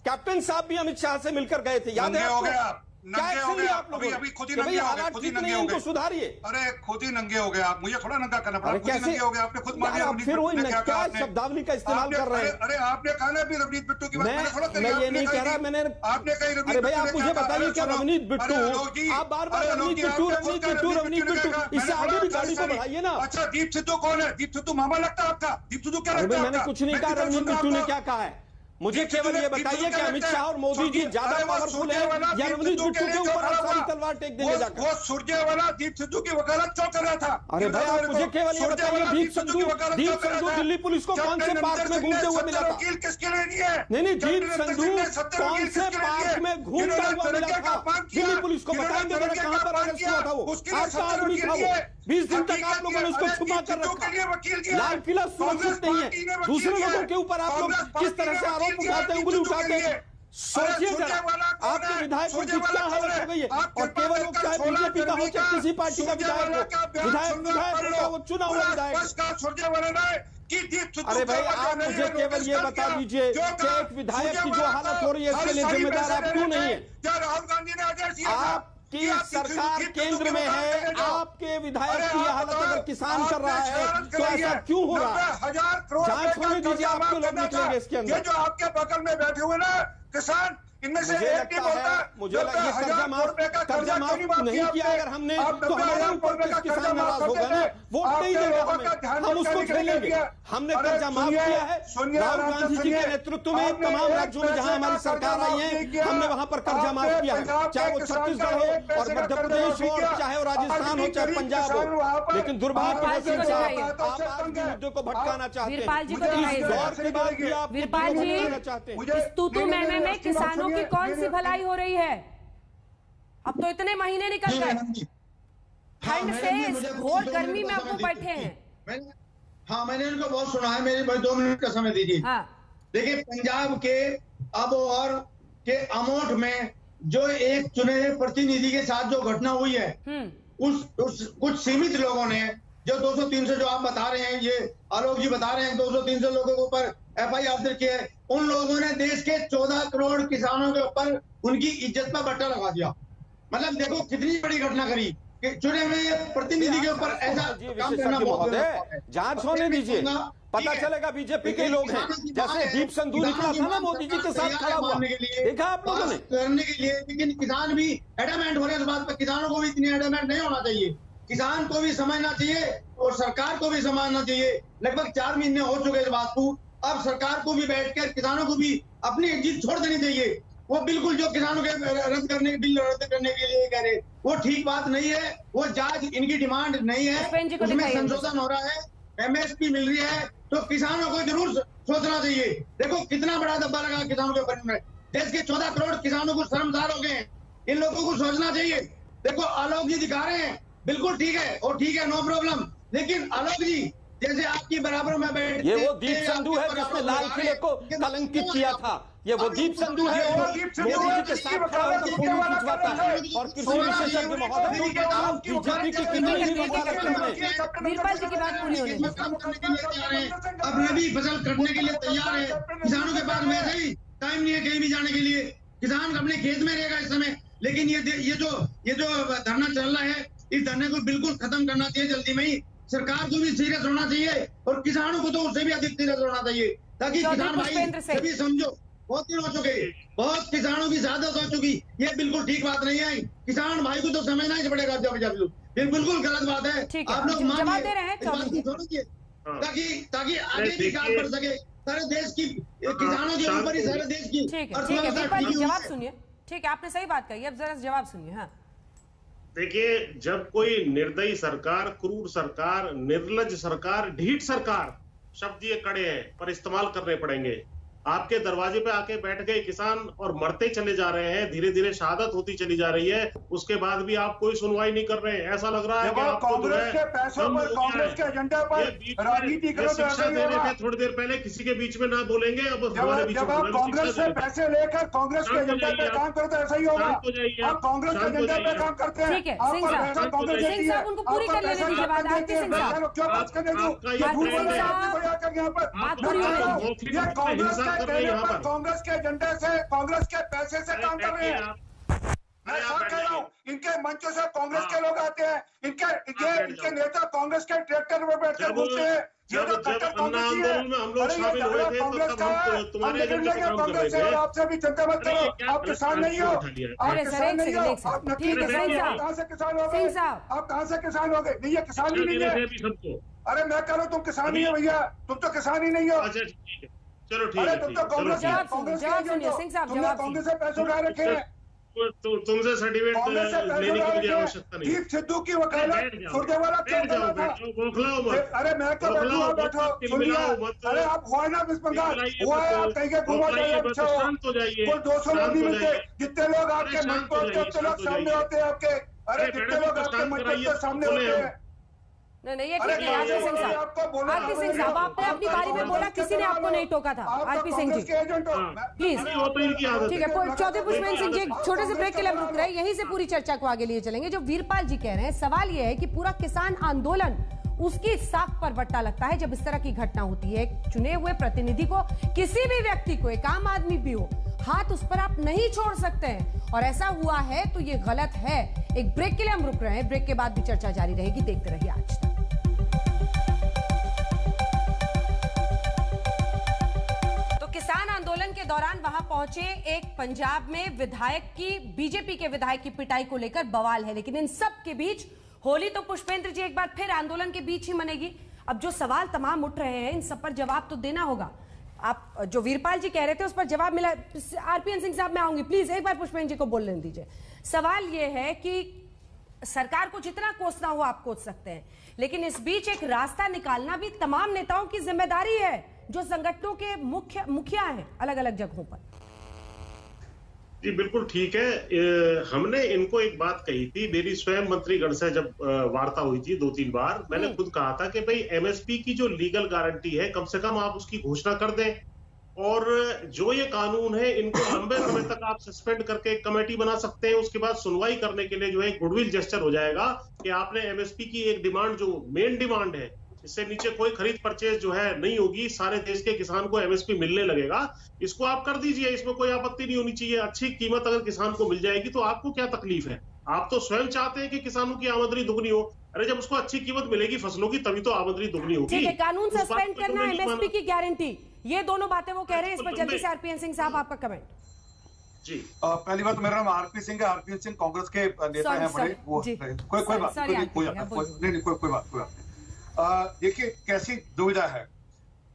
कैप्टन साहब भी अमित शाह से मिलकर गए थे, याद है आपको? नंगे हो गए आप, अभी खुद ही नंगे हो गए, खुद ही नंगे हो गए। सुधारिए। अरे खुद ही नंगे हो गए आप, मुझे थोड़ा नंगा करना पड़ा। खुद ही नंगे हो गए, आपने खुद मान लिया। फिर वही क्या शब्दावली का इस्तेमाल कर रहे हैं? अरे आपने कहा ना अभी रवनीत बिट्टू की बात, मैं ये नहीं कह रहा, मैंने आपने कही रवनीत। अरे भाई आप मुझे बताइए क्या रवनीत बिट्टू, आप बार-बार रवनीत बिट्टू, इससे आगे भी गाड़ी को बढ़ाइए ना। अच्छा दीप सिद्धू कौन है? दीप सिद्धू मामा लगता है आपका? दीप सिद्धू क्या लगता है? मैंने कुछ नहीं कहा, रवनीत बिट्टू ने क्या कहा है? मुझे केवल ये बताइए कि अमित शाह और मोदी जी ज्यादा पावरफुल है या रवनीत बिट्टू के ऊपर आप सारी तलवार टेक देंगे जाकर? वो सुरजेवाला दीप सिद्धू की वकालत क्यों कर रहा था? अरे भाई आप मुझे केवल ये बताइए, दीप सिद्धू दिल्ली पुलिस को कौन से पार्क में घूमते हुए मिला था? किसके लिए नहीं है? नहीं दीप सिद्धू कौन से पार्क में घूमता हुआ मिला था? दिल्ली पुलिस को बताएंगे मैंने कहां पर अरेस्ट हुआ था? वो आपका आदमी था वो। 20 दिन तक आप लोगों ने उसको छुपा कर रखा। लाल किला सुरक्षित नहीं है, दूसरे लोगों के ऊपर आप लोग किस तरह से आरोप उठाते हैं, उंगली उठाते हैं। सोचिए जरा, आपके विधायकों की क्या हालत हो गई है। और केवल वो चाहे बीजेपी का हो चाहे किसी पार्टी का विधायक हो, विधायक होगा वो चुना हुआ विधायक। अरे भाई आप मुझे केवल ये बता दीजिए कि एक विधायक की जो हालत हो रही है इसके लिए जिम्मेदार आप क्यों नहीं है? राहुल गांधी ने आदेश दिया, आपकी सरकार केंद्र में है, आपके विधायक की हालत अगर किसान कर रहा है तो ऐसा क्यों हो रहा है? 1000 करोड़ जांच होने दीजिए, आपके लोग निकलेंगे इसके अंदर। ये जो आपके बगल में बैठे हुए ना किसान, इनमें से मुझे एक लगता नहीं बोलता है, मुझे ये कर्जा माफ नहीं किया अगर हमने तो हमारे ऊपर किस किसान नाराज होगा ना, वोट नहीं देगा हमें, हम उसको झेलेंगे। हमने कर्जा माफ किया है, राहुल गांधी जी के नेतृत्व में तमाम राज्यों में जहां हमारी सरकार आई है, हमने वहां पर कर्जा माफ किया है, चाहे वो छत्तीसगढ़ हो और मध्य प्रदेश हो, चाहे वो राजस्थान हो, चाहे पंजाब हो। लेकिन दुर्भाग्य से आप आज के मुद्दे को भटकाना चाहते हैं। वीरपाल जी, इस तूतू में किसानों की कौन सी भलाई हो रही है? अब तो इतने महीने निकल गए, ठंड से घोर गर्मी में अब वो बैठे हैं। हाँ, मैंने इनको बहुत सुना है, मेरी भाई 2 मिनट का समय दीजिए। देखिए, पंजाब के अब और के अमोठ में जो एक चुने हुए प्रतिनिधि के साथ जो घटना हुई है, उस कुछ सीमित लोगों ने जो 200-300 जो आप बता रहे हैं, ये आलोक जी बता रहे हैं 200-300 लोगों के ऊपर FIR दर्ज किया है, उन लोगों ने देश के 14 करोड़ किसानों के ऊपर उनकी इज्जत पर बट्टा लगा दिया। मतलब देखो कितनी बड़ी घटना करी कि चुने हुए प्रतिनिधि के ऊपर ऐसा काम करना बहुत है। जांच होने दीजिए, पता चलेगा बीजेपी के लोग हैं। जैसे दीप संधू निकला था ना मोदी जी के साथ खड़ा हुआ, देखा आप लोगों ने, करने के लिए। लेकिन किसान भी एडमेंट हो रहे हैं इस बात पर, किसानों को भी इतनी एडमेंट नहीं होना चाहिए, किसान को भी समझना चाहिए और सरकार को भी समझना चाहिए। लगभग 4 महीने हो चुके इस बात को, अब सरकार को भी बैठकर किसानों को भी अपनी जिद छोड़ देनी चाहिए। वो बिल्कुल जो किसानों के बिल रद्द करने के लिए कह रहे, वो ठीक बात नहीं है। वो जांच इनकी डिमांड नहीं है, उसमें संशोधन हो रहा है, MSP मिल रही है, तो किसानों को जरूर सोचना चाहिए। देखो कितना बड़ा धब्बा लगा किसानों के ऊपर, देश के 14 करोड़ किसानों को शर्मसार हो गए हैं, इन लोगों को सोचना चाहिए। देखो आलोक जी दिखा रहे हैं, बिल्कुल ठीक है, और ठीक है, नो प्रॉब्लम। लेकिन आलोक जी जैसे आपकी बराबर में बैठ, ये वो दीप संधू है जिसने लाल किले को कलंकित किया था, ये वो दीप संधू है जो मोदी जी के साथ खड़ा होकर फोटो खिंचवाता है। और कृषि विशेषज्ञ महोदय, आप बीजेपी की कितनी ही वकालत कर रहे हैं। वीरपाल जी की बात पूरी होने काम करने के लिए तैयार है, अब रबी फसल कटने के लिए तैयार है। किसानों के पास वैसे ही टाइम नहीं है कहीं भी जाने के लिए, किसान अपने खेत में रहेगा इस समय। लेकिन ये जो धरना चल रहा है, इस धरने को बिल्कुल खत्म करना चाहिए जल्दी में ही। सरकार को भी सीरियस होना चाहिए और किसानों को तो उससे भी अधिक सीरियस होना चाहिए, ताकि किसान भाई सभी समझो। बहुत दिन हो चुके, बहुत किसानों की ज्यादा हो चुकी, ये बिल्कुल ठीक बात नहीं है। किसान भाई को तो समझना ही पड़ेगा, जब ये बिल्कुल गलत बात है। आप लोग जवाब दे रहे हैं, ताकि आगे भी काम कर सके सारे देश की, किसानों के ऊपर ही सारे देश की। ठीक है, जवाब सुनिए। ठीक है, आपने सही बात कही, अब जरा जवाब सुनिए। हाँ, देखिए, जब कोई निर्दयी सरकार, क्रूर सरकार, निर्लज सरकार, ढीठ सरकार, शब्द ये कड़े हैं पर इस्तेमाल करने पड़ेंगे, आपके दरवाजे पे आके बैठ गए किसान और मरते चले जा रहे हैं, धीरे धीरे शहादत होती चली जा रही है, उसके बाद भी आप कोई सुनवाई नहीं कर रहे हैं। ऐसा लग रहा है कि आपको कांग्रेस के पैसों पर, कांग्रेस के एजेंडा पर राजनीति करो। शिक्षा देने थे थोड़ी देर पहले, किसी के बीच में ना बोलेंगे। अब जब आप कांग्रेस से पैसे लेकर कांग्रेस के एजेंडा पे काम करो तो ऐसा ही होगा। आप कांग्रेस के एजेंडा पे काम करते हैं, सिंह साहब उनको पूरी कर लेने दीजिए बात। आरती सिंह साहब, क्यों बात करने दो, कांग्रेस कांग्रेस के एजेंडे से, कांग्रेस के पैसे से काम कर रहे हैं। मैं कह रहा हूँ, इनके मंचों से कांग्रेस के लोग आते हैं, इनके नेता कांग्रेस के ट्रैक्टर पर बैठकर घूमते हैं। जब अन्ना आंदोलन में हम लोग शामिल हुए थे, तो तब हम तुम्हारे एजेंडे पे काम कर रहे थे। आपसे भी चिंता मत करो, आप किसान नहीं हो, आप किसान नहीं हो, आप नकली कहाँ से किसान हो गए, आप कहाँ से किसान हो गए? नहीं, ये किसान ही नहीं है। अरे मैं कह रहा हूँ तुम किसान ही है भैया, तुम तो किसान ही नहीं हो। अच्छा ठीक है, चलो ठीक है। है, तुम तो कांग्रेस से पैसे उठा रखे हैं, तुमसे सर्टिफिकेट लेने की मुझे आवश्यकता नहीं। दीप सिद्धू की वकालत सुरजेवाला क्यों कर रहा था? अरे मैं तो बैठो, सुनिए। अरे आप हुआ ना वेस्ट बंगाल, हुआ है, आप कहीं के घुमा जाइए, अच्छा कोई 200 लोग नहीं मिलते, जितने लोग आपके मन को उतने लोग सामने होते हैं आपके। अरे जितने लोग आपके मन को सामने होते हैं। नहीं, ये ठीक है। आरपी सिंह साहब, आरपी सिंह साहब, आपने अपनी बारी में बोला, किसी ने आपको नहीं टोका था। आरपी सिंह जी प्लीज, ठीक है। चौधरी पुष्पेंद्र सिंह जी, छोटे से ब्रेक के लिए हम रुक रहे हैं, यहीं से पूरी चर्चा को आगे लिए चलेंगे। जो वीरपाल जी कह रहे हैं, सवाल ये है कि पूरा किसान आंदोलन उसकी साख पर बट्टा लगता है जब इस तरह की घटना होती है। चुने हुए प्रतिनिधि को, किसी भी व्यक्ति को, एक आम आदमी भी हो, हाथ उस पर आप नहीं छोड़ सकते हैं, और ऐसा हुआ है तो ये गलत है। एक ब्रेक के लिए हम रुक रहे हैं, ब्रेक के बाद भी चर्चा जारी रहेगी, देखते रहिए आज तक। किसान आंदोलन के दौरान वहां पहुंचे एक पंजाब में विधायक की, बीजेपी के विधायक की पिटाई को लेकर बवाल है। लेकिन इन सब के बीच होली तो पुष्पेंद्र जी एक बार फिर आंदोलन के बीच ही मनेगी। अब जो सवाल तमाम उठ रहे हैं इन सब पर जवाब तो देना होगा। आप जो वीरपाल जी कह रहे थे उस पर जवाब मिला। आरपीएन सिंह साहब मैं आऊंगी, प्लीज एक बार पुष्पेंद्र जी को बोलने दीजिए। सवाल यह है कि सरकार को जितना कोसना हो आप कोस सकते हैं, लेकिन इस बीच एक रास्ता निकालना भी तमाम नेताओं की जिम्मेदारी है जो संगठनों के मुखिया हैं अलग अलग जगहों पर। जी बिल्कुल ठीक है। हमने इनको एक बात कही थी, मेरी स्वयं मंत्रीगण से जब वार्ता हुई थी 2-3 बार, मैंने खुद कहा था कि भाई एमएसपी की जो लीगल गारंटी है कम से कम आप उसकी घोषणा कर दें, और जो ये कानून है इनको लंबे समय तक आप सस्पेंड करके एक कमेटी बना सकते हैं। उसके बाद सुनवाई करने के लिए जो है गुडविल जेस्चर हो जाएगा कि आपने एमएसपी की एक डिमांड, जो मेन डिमांड है, इससे नीचे कोई खरीद परचेज जो है नहीं होगी, सारे देश के किसान को एमएसपी मिलने लगेगा, इसको आप कर दीजिए, इसमें कोई आपत्ति नहीं होनी चाहिए। अच्छी कीमत अगर किसान को मिल जाएगी तो आपको क्या तकलीफ है? आप तो स्वयं चाहते हैं कि किसानों की आमदनी दुगनी हो। अरे जब उसको अच्छी कीमत मिलेगी फसलों की तभी तो आमदनी दुगनी होगी। ठीक है, कानून सस्पेंड करना, एमएसपी की गारंटी, ये दोनों बातें वो कह रहे हैं। इस पर जल्दी से आरपीएन सिंह साहब आपका कमेंट। जी पहली बात तो मेरा नाम आरपी सिंह है। आरपी सिंह कांग्रेस के नेता हैं बड़े, वो कोई बात नहीं। देखिए कैसी दुविधा है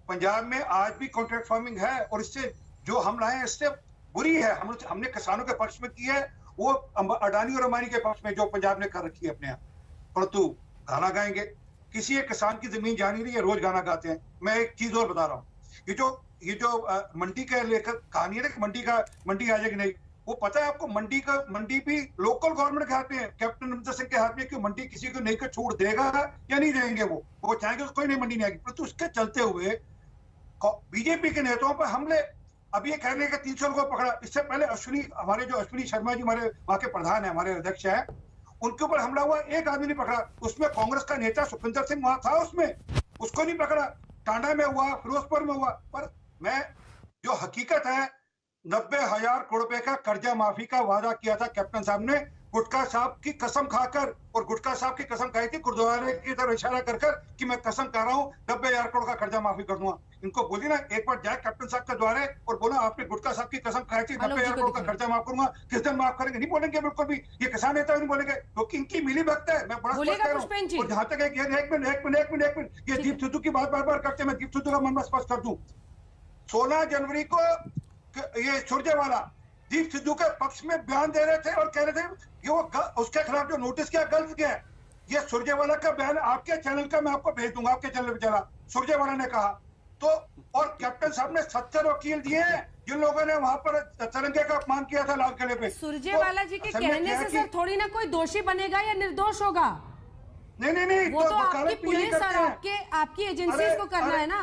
पंजाब में, आज भी कॉन्ट्रैक्ट फार्मिंग है, और इससे जो हम लाए हैं इससे बुरी है। हमने किसानों के पक्ष में की है, वो अडानी और अंबानी के पक्ष में जो पंजाब ने कर रखी है अपने यहाँ। परंतु गाना गाएंगे, किसी एक किसान की जमीन जानी नहीं है, रोज गाना गाते हैं। मैं एक चीज और बता रहा हूँ, ये जो मंडी का लेकर कहानी है ना कि मंडी आ जाएगी, नहीं, वो पता है आपको, मंडी भी लोकल गवर्नमेंट के हाथ में है, कैप्टन अमरिंदर सिंह के हाथ में, कि मंडी किसी को नहीं कर छूट देगा या नहीं देंगे। वो चाहेंगे तो कोई नहीं मंडी नहीं आएगी। परंतु उसके चलते हुए बीजेपी के नेताओं पर हमले, अब ये कहने का 300 लोगों को पकड़ा। इससे पहले अश्विनी शर्मा जी हमारे वहां के प्रधान है, हमारे अध्यक्ष है, उनके ऊपर हमला हुआ, एक आदमी नहीं पकड़ा। उसमें कांग्रेस का नेता सुखविंदर सिंह वहां था, उसमें उसको नहीं पकड़ा। टांडा में हुआ, फिरोजपुर में हुआ। पर मैं जो हकीकत है, 90,000 करोड़ रुपए का कर्जा माफी का वादा किया था कैप्टन साहब ने, गुटका साहब की कसम खाकर, और गुटका साहब की कसम खाई थी गुरुद्वारे की तरफ इशारा कर कि मैं कसम कर रहा हूँ 90,000 करोड़ का कर्जा माफी कर दूंगा। इनको बोलिए ना, एक बार जाए कैप्टन साहब के द्वारे और बोला आपने गुटका साहब की कसम खाई थी 90,000 करोड़ का कर्जा माफ करूंगा। किस दिन माफ करेंगे? नहीं बोलेंगे बिल्कुल भी, ये किसान नेता नहीं बोलेंगे, क्योंकि इनकी मिली भक्त है। मैं बड़ा स्पष्ट कह रहा हूँ। और जहां तक एक मिनट ये दीप सिद्धू की बात बार करते हैं, मैं दीप सिद्धू का मन में स्पष्ट कर दूं। 16 जनवरी को ये सुरजेवाला दीप सिद्धू के पक्ष में बयान दे रहे थे और कह रहे थे कि वो उसके खिलाफ जो नोटिस किया गलत किया। ये सुरजेवाला का बयान आपके चैनल का मैं आपको भेज दूंगा, आपके चैनल पे चला। सुरजेवाला ने कहा तो, और कैप्टन साहब ने 70 वकील दिए हैं जिन लोगों ने वहां पर तिरंगे का अपमान किया था लाल किले पे। सुरजेवाला जी के कहने से सर थोड़ी ना कोई दोषी बनेगा या निर्दोष होगा। नहीं, वो तो आपकी पुलिस और आपकी एजेंसी को करना है ना।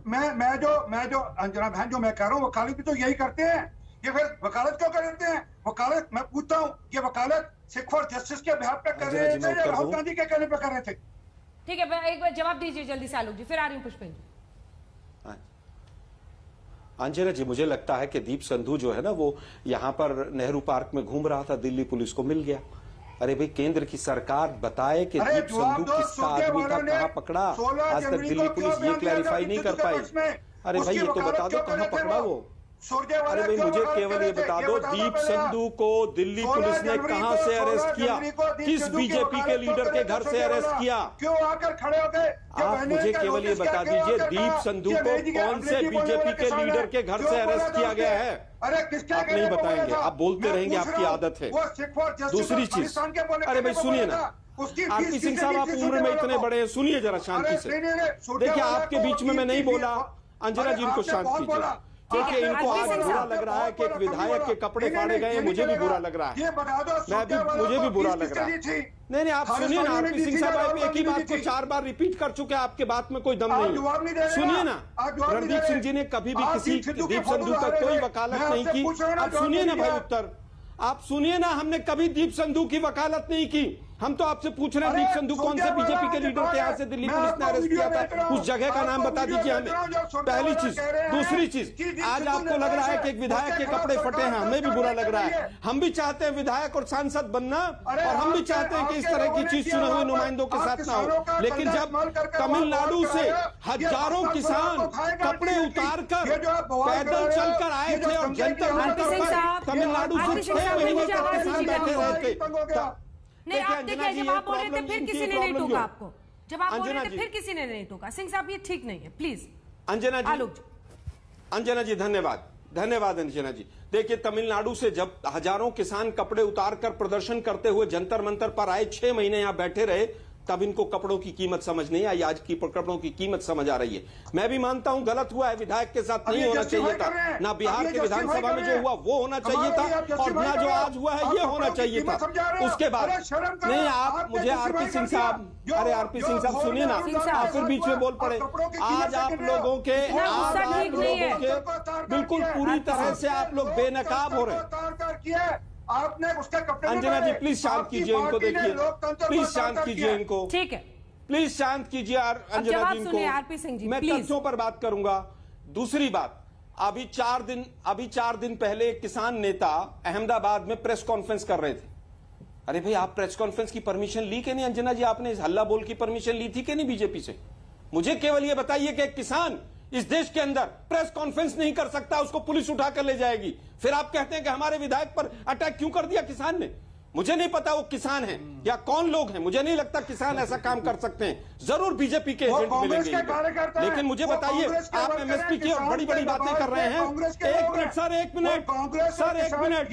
मैं जो अंजना बहन जो मैं कह रहा हूँ, वकालत भी तो यही करते हैं। ये फिर वकालत क्यों करते हैं? वकालत, मैं पूछता हूँ, ये वकालत सिख फॉर जस्टिस के बिहाफ पे कर रहे थे या राहुल गांधी के कहने पे कर रहे थे? ठीक है, एक बार जवाब दीजिए जल्दी से आलोक जी, फिर आ रही हूँ पुष्पेंद्र जी। अंजना जी, मुझे लगता है कि दीप संधू जो है ना, वो यहाँ पर नेहरू पार्क में घूम रहा था, दिल्ली पुलिस को मिल गया। अरे भाई, केंद्र की सरकार बताए कि दीप संधू किसका आदमी था, कहाँ पकड़ा। आज तक दिल्ली पुलिस ये क्लैरिफाई नहीं कर पाई। अरे भाई, ये तो बता दो कहाँ पकड़ा वो। अरे भाई, मुझे केवल ये बता दो, दीप संधू को दिल्ली पुलिस ने कहां से अरेस्ट किया, किस बीजेपी के लीडर के घर से अरेस्ट किया? क्यों आकर खड़े हो गए? आप मुझे केवल ये बता दीजिए, दीप संधू को कौन से बीजेपी के लीडर के घर से अरेस्ट किया गया है? आप नहीं बताएंगे, आप बोलते रहेंगे, आपकी आदत है। दूसरी चीज, अरे भाई सुनिए ना, आरपी सिंह साहब, आप उम्र में इतने बड़े हैं, सुनिए जरा शांति से। देखिए, आपके बीच में मैं नहीं बोला, अंजना जी इनको शांत कीजिए। ठीक है, इनको आज बुरा लग रहा है कि एक विधायक के कपड़े फाड़े गए, मुझे भी बुरा लग रहा है, मुझे भी बुरा लग रहा है। नहीं, आप सुनिए ना, आरपी सिंह साहब, आप एक ही बात को 4 बार रिपीट कर चुके हैं, आपके बात में कोई दम नहीं। सुनिए ना, रणदीप सिंह जी ने कभी भी किसी दीप संधू का कोई वकालत नहीं की। आप सुनिए ना भाई उत्तर, आप सुनिए ना, हमने कभी दीप संधू की वकालत नहीं की। हम तो आपसे पूछ रहे हैं दीप संधू कौन से बीजेपी के लीडर के यहाँ से दिल्ली पुलिस ने अरेस्ट किया था, उस जगह का नाम बता दीजिए हमें, पहली चीज। दूसरी चीज, आज आपको लग रहा है कि एक विधायक के कपड़े फटे हैं, हमें भी बुरा लग रहा है। हम भी चाहते हैं विधायक और सांसद बनना, और हम भी चाहते हैं कि इस तरह की चीज चुने हुए नुमाइंदों के साथ ना हो, लेकिन जब तमिलनाडु से हजारों किसान कपड़े उतार कर पैदल चलकर आए थे और जंतर मंतर पर तमिलनाडु से 6 महीने तक किसान बैठे रहे थे। नहीं, आप देखिए, जब आप बोल रहे थे फिर किसी ने नहीं टोका आपको, जब आप बोल रहे थे फिर किसी ने नहीं टोका। सिंह साहब, ये ठीक नहीं है, प्लीज। अंजना जी धन्यवाद, धन्यवाद अंजना जी। देखिए, तमिलनाडु से जब हजारों किसान कपड़े उतारकर प्रदर्शन करते हुए जंतर मंतर पर आए, 6 महीने यहां बैठे रहे, तब इनको कपड़ों की कीमत समझ नहीं आई, आज की कपड़ों की कीमत समझ आ रही है। मैं भी मानता हूं गलत हुआ है, विधायक के साथ नहीं होना चाहिए था, ना बिहार के विधानसभा में जो हुआ वो होना चाहिए था, और ना जो आज हुआ है ये होना चाहिए था। उसके बाद नहीं, आप मुझे आरपी सिंह साहब, अरे आरपी सिंह साहब सुनिए ना, आप फिर बीच में बोल पड़े। आज आप लोगों के बिल्कुल पूरी तरह से आप लोग बेनकाब हो रहे हैं। आपने उसके कपड़े, अंजना जी प्लीज शांत कीजिए इनको, देखिए प्लीज शांत कीजिए इनको, ठीक है, प्लीज शांत कीजिए अंजना जी इनको। आरपी सिंह जी, मैं तथ्यों पर बात करूंगा। दूसरी बात, अभी 4 दिन पहले एक किसान नेता अहमदाबाद में प्रेस कॉन्फ्रेंस कर रहे थे। अरे भाई, आप प्रेस कॉन्फ्रेंस की परमिशन ली कि नहीं अंजना जी? आपने इस हल्ला बोल की परमिशन ली थी कि नहीं बीजेपी से? मुझे केवल ये बताइए कि एक किसान इस देश के अंदर प्रेस कॉन्फ्रेंस नहीं कर सकता, उसको पुलिस उठाकर ले जाएगी, फिर आप कहते हैं कि हमारे विधायक पर अटैक क्यों कर दिया किसान ने? मुझे नहीं पता वो किसान है या कौन लोग हैं, मुझे नहीं लगता किसान ऐसा काम कर सकते हैं। जरूर बीजेपी के एजेंट मिलेंगे, लेकिन मुझे बताइए, आप एमएसपी की और बड़ी बड़ी बातें कर रहे हैं। 1 minute sir, 1 minute sir, 1 minute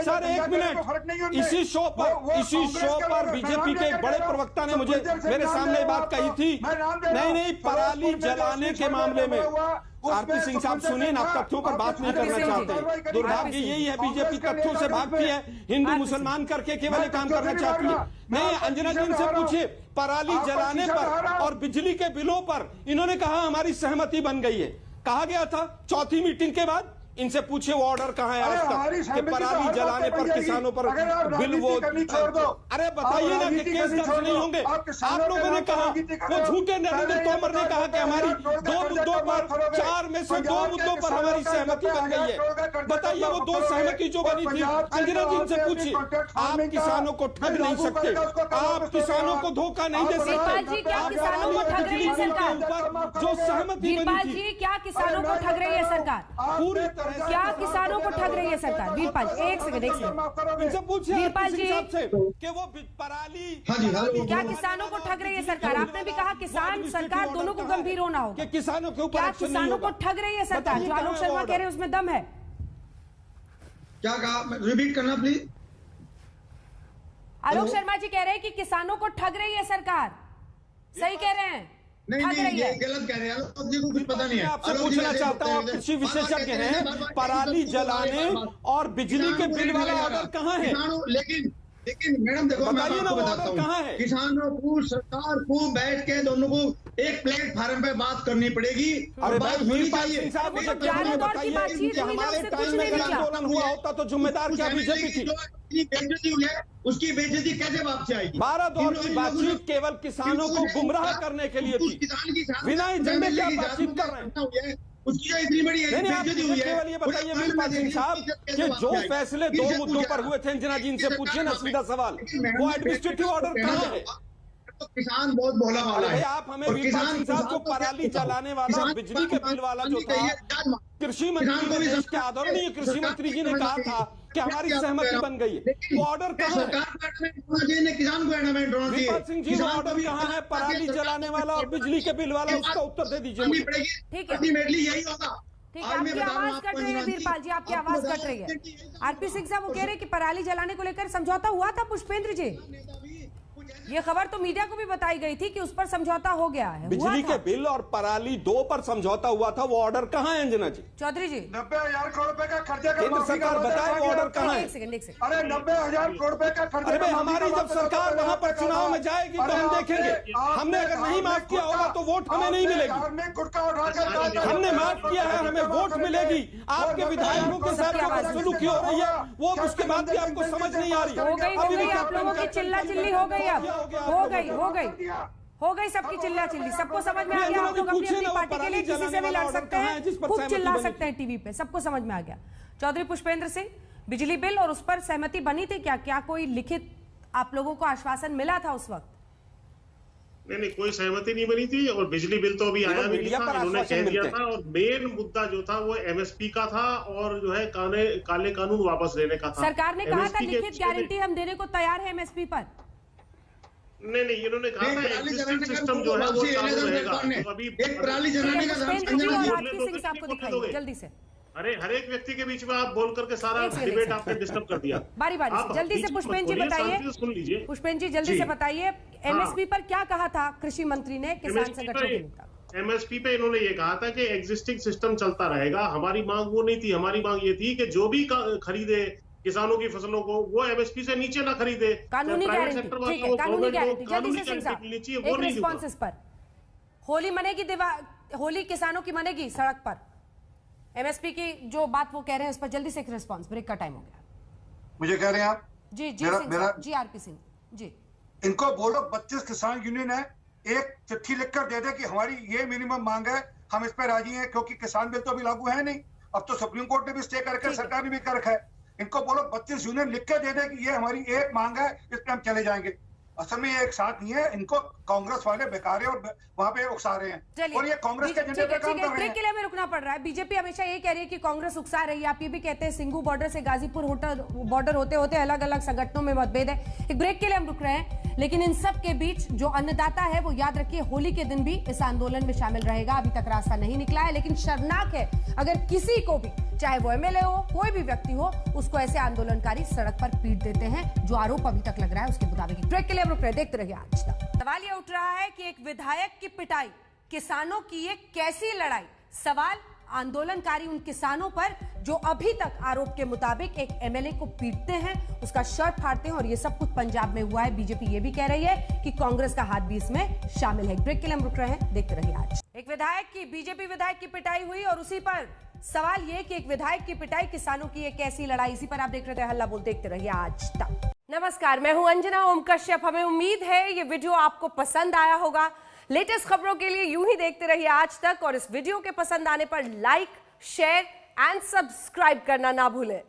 sir, 1 minute. इसी शो पर बीजेपी के एक बड़े प्रवक्ता ने मुझे मेरे सामने बात कही थी, नहीं, पराली जलाने के मामले में। आरपी सिंह साहब सुनिए ना, आप तथ्यों पर बात नहीं करना चाहते। दुर्भाग्य यही है, बीजेपी तथ्यों से भागती है, हिंदू मुसलमान करके केवल काम करना चाहती है। नहीं, अंजना जी से पूछिए, पराली जलाने पर और बिजली के बिलों पर इन्होंने कहा हमारी सहमति बन गई है। कहा गया था 4थी मीटिंग के बाद, इनसे पूछे वो ऑर्डर कहाँ है आज तक कि पराली जलाने पर किसानों पर बिल वो। अरे बताइए ना कि केस दर्ज नहीं होंगे? आप लोगों ने कहा, वो झूठे नरेंद्र तोमर ने कहा कि हमारी 2 मुद्दों पर, 4 में से 2 मुद्दों पर हमारी सहमति बन गई है। बताइए वो 2 सहमति जो बनी थी, अंजना जी से पूछिए। आप किसानों को ठग नहीं सकते, आप किसानों को धोखा नहीं दे सकते। क्या किसानों को ठग रही है सरकार? जो सहमति बनी थी, क्या किसानों को ठग रही है सरकार? पूरी क्या किसानों को ठग रही है सरकार? वीरपाल जी, एक सेकंड। वीरपाल जी, कि वो पराली, क्या किसानों को ठग रही है सरकार? आपने भी कहा किसान सरकार दोनों को गंभीर होना होगा। किसानों के ऊपर क्या किसानों को ठग रही है सरकार? जो आलोक शर्मा कह रहे हैं उसमें दम है। क्या कहा? रिपीट करना प्लीज। आलोक शर्मा जी कह रहे हैं कि किसानों को ठग रही है सरकार, सही कह रहे हैं? नहीं, ये गलत कह रहे हैं। आलोक जी को कुछ पता नहीं है। आपसे पूछना चाहता हूँ, कृषि विशेषज्ञ हैं, पराली जलाने और बिजली के बिल वाला ऑर्डर कहाँ है? लेकिन मैडम देखो, मैं आपको बताता हूँ, किसानों को, सरकार को बैठ के दोनों को एक प्लेटफार्म पे बात करनी पड़ेगी और बात होनी चाहिए। हमारे टाइम में आंदोलन हुआ होता तो जिम्मेदार क्या बीजेपी थी? बेइज्जती हुई है, उसकी बेइज्जती कैसे वापसी आएगी? 12 दौर की बातचीत केवल किसानों को गुमराह करने के लिए थी। बिना एजेंडे क्या बातचीत कर रहे हैं? उसकी इतनी बड़ी बेइज्जती हुई है। केवल ये बताइए वीरपाल सिंह साहब कि जो फैसले 2 मुद्दों पर हुए थे, अंजना जी से पूछिए ना सीधा सवाल, वो एडमिनिस्ट्रेटिव ऑर्डर कहाँ है? तो किसान बहुत भोला वाला है। आप हमें वीरपाल सिंह साहब को पराली जलाने वाला, बिजली के बिल वाला जो था, कृषि मंत्री देश के आदरणीय कृषि मंत्री जी ने कहा था कि हमारी सहमति बन गई है, वो ऑर्डर कहाँ है? किसान को एडमेंट होना चाहिए। वीरपाल सिंह जी, वो ऑर्डर कहाँ है? पराली जलाने वाला और बिजली के बिल वाला, उसका उत्तर दे दीजिए। ठीक है, अल्टीमेटली यही होगा। ठीक है, आपकी आवाज कट रही है वीरपाल जी, आपकी आवाज कट रही है। आरपी सिंह साहब वो कह रहे हैं कि पराली जलाने को लेकर समझौता हुआ था पुष्पेंद्र जी। ये खबर तो मीडिया को भी बताई गई थी कि उस पर समझौता हो गया है। बिजली के बिल और पराली 2 पर समझौता हुआ था, वो ऑर्डर कहाँ है अंजना जी? चौधरी जी 90,000 करोड़ रुपए का खर्चा केंद्र सरकार बताए वो ऑर्डर कहाँ है? एक सेकंड। अरे 90,000 करोड़ रुपए का खर्चा। अरे हमारी जब सरकार वहाँ पर चुनाव में जाएगी तो हम देखेंगे। हमने अगर नहीं माफ किया होगा तो वोट हमें नहीं मिलेगी। हमने माफ किया है, हमें वोट मिलेगी। आपके विधायकों के साथ जो सुलूकी हो रही है वो उसके बाद भी आपको समझ नहीं आ रही। हो गई आप लोगों की चिल्ला चिल्ली हो गई। अब हो गई सबकी चिल्ला चिल्ली। सबको समझ में आ गया आप लोग अपनी अपनी पार्टी के लिए किसी से भी लड़ सकते हैं, खूब चिल्ला सकते हैं टीवी पे। सबको समझ में आ गया। चौधरी पुष्पेंद्र सिंह, बिजली बिल और उस पर सहमति बनी थी क्या कोई लिखित आप लोगों को आश्वासन मिला था उस वक्त? नहीं, कोई सहमति नहीं बनी थी और बिजली बिल तो अभी आया भी नहीं था। इन्होंने कह दिया था और मेन मुद्दा जो था वो एमएसपी का था और जो है काले कानून वापस लेने का था। सरकार ने कहा था लिखित गारंटी हम देने को तैयार है एमएसपी पर। नहीं, इन्होंने कहा था एग्जिस्टिंग सिस्टम जो है वो चालू रहेगा। तो अभी एक पराली जलाने का जल्दी से। अरे हर एक व्यक्ति के बीच में आप बोल करके सारा डिबेट आपने डिस्टर्ब कर दिया। बारी से जल्दी से पुष्पेन जी बताइए। सुन लीजिए पुष्पेन जी जल्दी से बताइए, एमएसपी पर क्या कहा था कृषि मंत्री ने किसान संगठनों के नेता? एमएसपी पे इन्होंने ये कहा था कि एग्जिस्टिंग सिस्टम चलता रहेगा। हमारी मांग वो नहीं थी। हमारी मांग ये थी कि जो भी खरीदे किसानों की फसलों को वो एमएसपी से नीचे ना खरीदे। कानूनी गारंटी, ठीक है, कानूनी गारंटी जल्दी से सिंह साहब एक रिस्पॉन्स इस पर। होली मनेगी, होली किसानों की मनेगी सड़क पर। एमएसपी की जो बात वो कह रहे हैं उस पर जल्दी से एक रिस्पांस। ब्रेक का टाइम हो गया। मुझे कह रहे हैं आप? जी आरपी सिंह जी। इनको बोलो 32 किसान यूनियन है, एक चिट्ठी लिखकर दे दे कि हमारी ये मिनिमम मांग है, हम इस पर राजी हैं, क्योंकि किसान बिल तो अभी लागू है नहीं। अब तो सुप्रीम कोर्ट ने भी स्टे कर रखा है, सरकार ने भी कर रखा है। इनको बोलो 32 यूनियन लिख के दे दे कि ये हमारी एक मांग है, इस पर हम चले जाएंगे। असल में ये एक साथ नहीं है। इनको कांग्रेस वाले बेकार है और वहां पे उकसा रहे हैं और ये कांग्रेस के एजेंडे पे काम कर रहे हैं। के लिए हमें रुकना पड़ रहा है। बीजेपी हमेशा ये कह रही है कि कांग्रेस उकसा रही है। आप ये भी कहते हैं सिंघू बॉर्डर से गाजीपुर बॉर्डर होते होते अलग अलग संगठनों में मतभेद है। एक ब्रेक के लिए हम रुक रहे हैं, लेकिन इन सब के बीच जो अन्नदाता है वो याद रखिए होली के दिन भी इस आंदोलन में शामिल रहेगा। अभी तक रास्ता नहीं निकला है, लेकिन शर्मनाक है अगर किसी को भी, चाहे वो एमएलए हो, कोई भी व्यक्ति हो, उसको ऐसे आंदोलनकारी सड़क पर पीट देते हैं, जो आरोप अभी तक लग रहा है उसके मुताबिक। ब्रेक के लिए हम रुक रहे हैं, देखते रहिए आज तक। सवाल ये उठ रहा है कि एक विधायक की पिटाई, किसानों की ये कैसी लड़ाई? सवाल आंदोलनकारी उन किसानों पर जो अभी तक आरोप के मुताबिक एक एमएलए को पीटते हैं, उसका शर्ट फाड़ते हैं, और ये सब कुछ पंजाब में हुआ है। बीजेपी ये भी कह रही है कि कांग्रेस का हाथ भी इसमें शामिल है। ब्रेक के लिए हम रुक रहे हैं, देखते रहिए आज। एक विधायक की, बीजेपी विधायक की पिटाई हुई और उसी पर सवाल ये कि एक विधायक की पिटाई, किसानों की ये कैसी लड़ाई? इसी पर आप देख रहे थे हल्ला बोल, देखते रहिए आज तक। नमस्कार, मैं हूं अंजना ओम कश्यप। हमें उम्मीद है ये वीडियो आपको पसंद आया होगा। लेटेस्ट खबरों के लिए यूं ही देखते रहिए आज तक, और इस वीडियो के पसंद आने पर लाइक, शेयर एंड सब्सक्राइब करना ना भूलें।